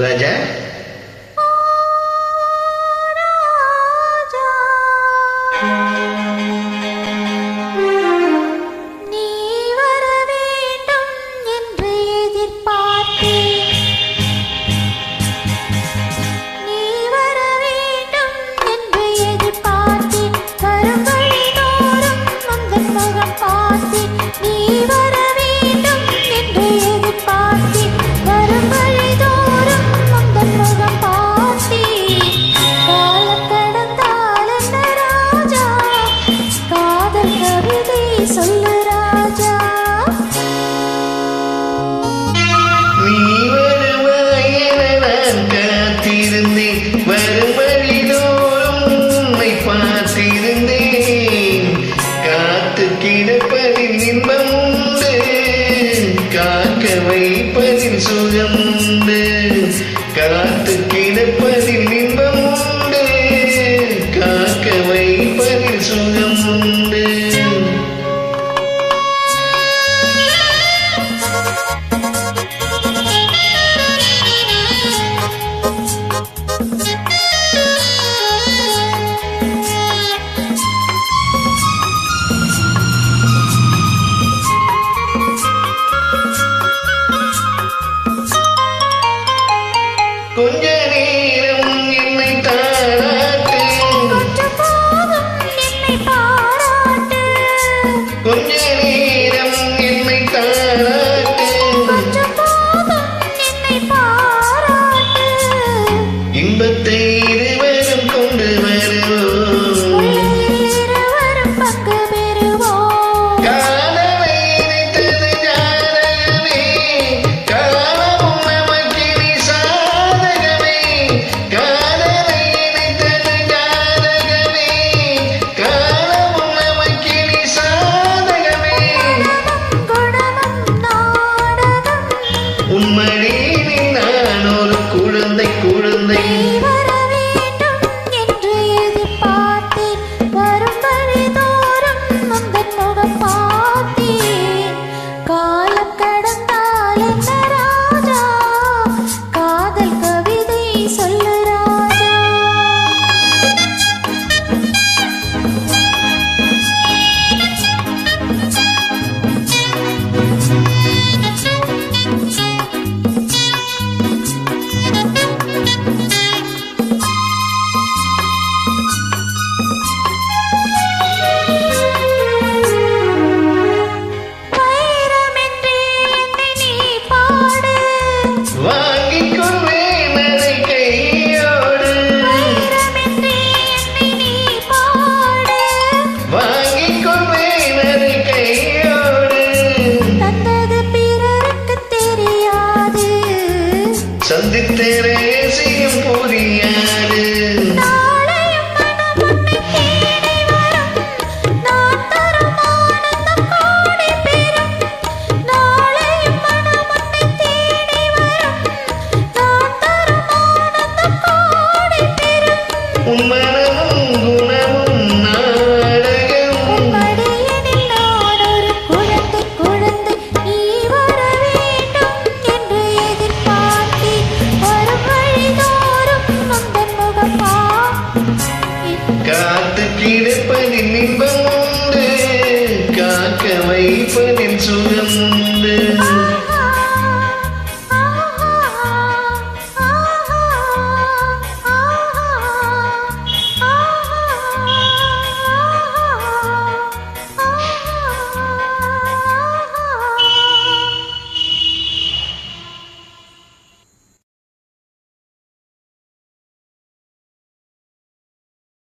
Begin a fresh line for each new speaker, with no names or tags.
ராஜா கிடப்பதில் இன்பம் உண்டு, காக்க வைப்பதில் சுகம் உண்டு. காத்து கிடப்பதில் இன்பம் உண்டு, காக்க வைப்பதில் சுகம் உண்டு. கொஞ்ச நேரம் என்னை தாராட்டு, கொஞ்ச நேரம் என்னை தாராட்டு, இன்பத்தை இருவரும் கொண்டு வருவோம். உன்மடியில் நான் ஒரு குழந்தை குழந்தை சந்தித்தேரே செய்யும் புரியாது. உன் மனமும் குணமும் நாடகம், காத்து கிடப்பதில் இன்பம் உண்டு, காக்க வைப்பதில் சுகம்.